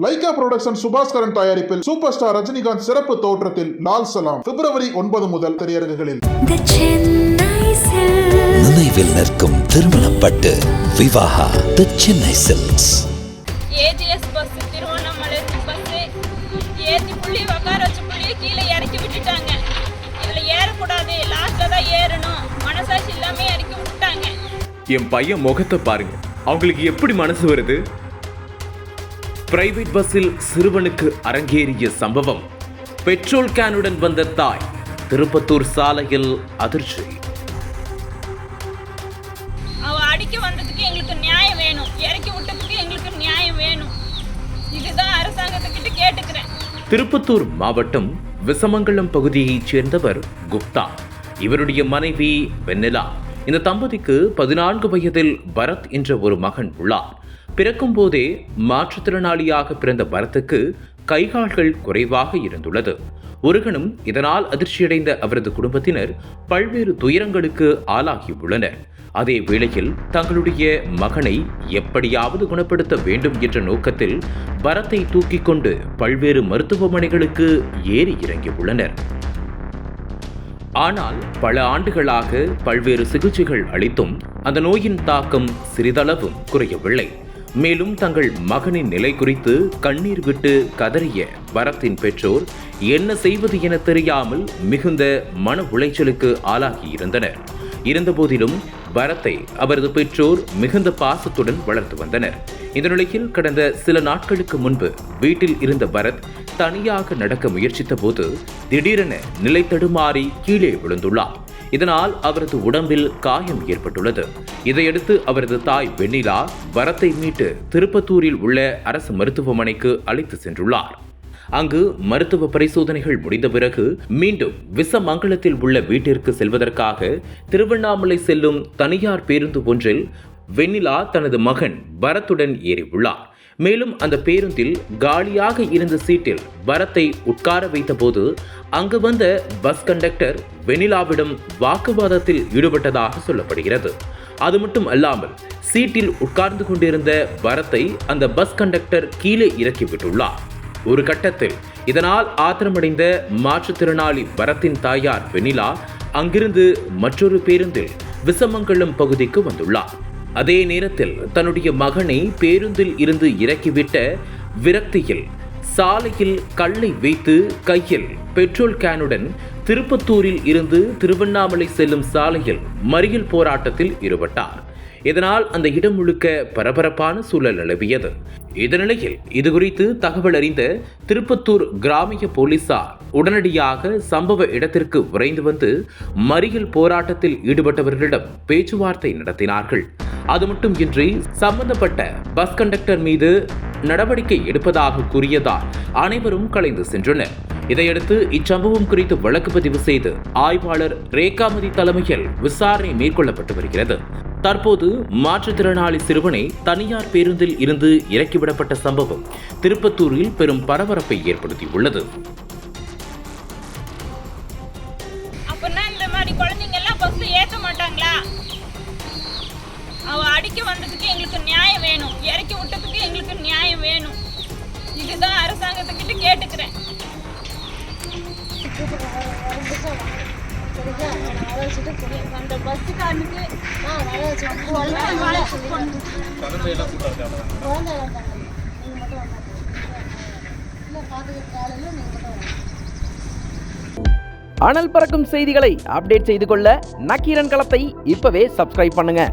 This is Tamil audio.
லைகா புரொடக்ஷன் சுபாஸ்கரன் தயாரிப்பில் சூப்பர் ஸ்டார் ரஜினிகாந்த் சிறப்பு தோற்றத்தில் லால் சலாம் பிப்ரவரி 9 முதல் திரையரங்குகளில். நினைவில் நிற்கும் திருமணப்பட்டு Vivaha the Chennai silks. AGS bus Tiruvannamalai bus ஏத்தி புள்ளி உட்கார வச்சு புள்ளி கீழே இறக்கி விட்டுட்டாங்க. இதுல ஏறக்கூடாது, லாஸ்ட்ல தான் ஏறணும், மனசாட்சி இல்லாம இறக்கி விட்டுட்டாங்க. என் பையன் முகத்தை பாருங்க, அவங்களுக்கு எப்படி மனசு வருது? பிரைவேட் பஸ்ஸில் சிறுவனுக்கு அரங்கேறிய சம்பவம். பெட்ரோல் கேனுடன் வந்த தாய். திருப்பத்தூர் சாலையில் அதிர்ச்சி. அவ அடிக்க வந்ததுக்கு எங்களுக்கு நியாயம் வேணும், இறக்கி விட்டதுக்கு எங்களுக்கு நியாயம் வேணும். இதுதான் அரசாங்கத்துக்கிட்ட கேட்டுக்கிறேன். திருப்பத்தூர் மாவட்டம் விசமங்கலம் பகுதியைச் சேர்ந்தவர் குப்தா. இவருடைய மனைவி வெண்ணிலா. இந்த தம்பதிக்கு 14 வயதில் பரத் என்ற ஒரு மகன் உள்ளார். பிறக்கும் போதே மாற்றுத்திறனாளியாக பிறந்த பரத்துக்கு கைகால்கள் குறைவாக இருந்துள்ளது. ஒரு கணம் இதனால் அதிர்ச்சியடைந்த அவரது குடும்பத்தினர் பல்வேறு துயரங்களுக்கு ஆளாகியுள்ளனர். அதே வேளையில் தங்களுடைய மகனை எப்படியாவது குணப்படுத்த வேண்டும் என்ற நோக்கத்தில் பரத்தை தூக்கிக் கொண்டு பல்வேறு மருத்துவமனைகளுக்கு ஏறி இறங்கியுள்ளனர். ஆனால் பல ஆண்டுகளாக பல்வேறு சிகிச்சைகள் அளித்தும் அந்த நோயின் தாக்கம் சிறிதளவும் குறையவில்லை. மேலும் தங்கள் மகனின் நிலை குறித்து கண்ணீர் விட்டு கதறிய பரத்தின் பெற்றோர் என்ன செய்வது என தெரியாமல் மிகுந்த மன உளைச்சலுக்கு ஆளாகியிருந்தனர். இருந்தபோதிலும் பரத்தை அவரது பெற்றோர் மிகுந்த பாசத்துடன் வளர்த்து வந்தனர். இந்த நிலையில் கடந்த சில நாட்களுக்கு முன்பு வீட்டில் இருந்த பரத் தனியாக நடக்க முயற்சித்த போது திடீரென நிலை தடுமாறி கீழே விழுந்துள்ளார். இதனால் அவரது உடம்பில் காயம் ஏற்பட்டுள்ளது. இதையடுத்து அவரது தாய் வெண்ணிலா பரத்தை மீட்டு திருப்பத்தூரில் உள்ள அரசு மருத்துவமனைக்கு அழைத்து சென்றுள்ளார். அங்கு மருத்துவ பரிசோதனைகள் முடிந்த பிறகு மீண்டும் விசமங்கலத்தில் உள்ள வீட்டிற்கு செல்வதற்காக திருவண்ணாமலை செல்லும் தனியார் பேருந்து ஒன்றில் வெண்ணிலா தனது மகன் பரத்துடன் ஏறியுள்ளார். மேலும் அந்த பேருந்தில் காலியாக இருந்த சீட்டில் பரத்தை உட்கார வைத்த போது அங்கு வந்த பஸ் கண்டக்டர் வெண்ணிலாவிடம் வாக்குவாதத்தில் ஈடுபட்டதாக சொல்லப்படுகிறது. அது மட்டும் அல்லாமல் சீட்டில் உட்கார்ந்து கொண்டிருந்த பரத்தை அந்த பஸ் கண்டக்டர் கீழே இறக்கிவிட்டுள்ளார். ஒரு கட்டத்தில் இதனால் ஆத்திரமடைந்த மாற்றுத்திறனாளி பரத்தின் தாயார் வெண்ணிலா அங்கிருந்து மற்றொரு பேருந்தில் விசமங்கலம் பகுதிக்கு வந்துள்ளார். அதே நேரத்தில் தன்னுடைய மகனை பேருந்தில் இருந்து இறக்கிவிட்ட விரக்தியில் சாலையில் கல்லை வைத்து கையில் பெட்ரோல் கேனுடன் திருப்பத்தூரில் இருந்து திருவண்ணாமலை செல்லும் சாலையில் மறியல் போராட்டத்தில் ஈடுபட்டார். இதனால் அந்த இடம் முழுக்க பரபரப்பான சூழல் நிலவியது. இதனிலையில் இதுகுறித்து தகவல் அறிந்த திருப்பத்தூர் கிராமிய போலீசார் உடனடியாக சம்பவ இடத்திற்கு விரைந்து வந்து மறியல் போராட்டத்தில் ஈடுபட்டவர்களிடம் பேச்சுவார்த்தை நடத்தினார்கள். அது மட்டுமின்றி சம்பந்தப்பட்ட பஸ் கண்டக்டர் மீது நடவடிக்கை எடுப்பதாக கூறியதால் அனைவரும் கலைந்து சென்றனர். இதையடுத்து இச்சம்பவம் குறித்து வழக்கு பதிவு செய்து ஆய்வாளர் ரேகாமதி தலைமையில் விசாரணை மேற்கொள்ளப்பட்டு வருகிறது. தற்போது மாற்றுத்திறனாளி சிறுவனை தனியார் பேருந்தில் இருந்து இறக்கிவிடப்பட்ட சம்பவம் திருப்பத்தூரில் பெரும் பரபரப்பை ஏற்படுத்தியுள்ளது. அப்படின்னா இந்த மாதிரி குழந்தைங்க எல்லாம் பஸ் ஏற்ற மாட்டாங்களா? அவ அடிக்க வந்ததுக்கு எங்களுக்கு நியாயம் வேணும், இறக்கி விட்டதுக்கு எங்களுக்கு நியாயம் வேணும். இதுதான் அரசாங்கத்துக்கிட்ட கேட்டுக்கிறேன். அந்த பஸ்ஸுக்காரனுக்கு அனல் பறக்கும் செய்திகளை அப்டேட் செய்து கொள்ள நக்கீரன் களத்தை இப்பவே சப்ஸ்கிரைப் பண்ணுங்க.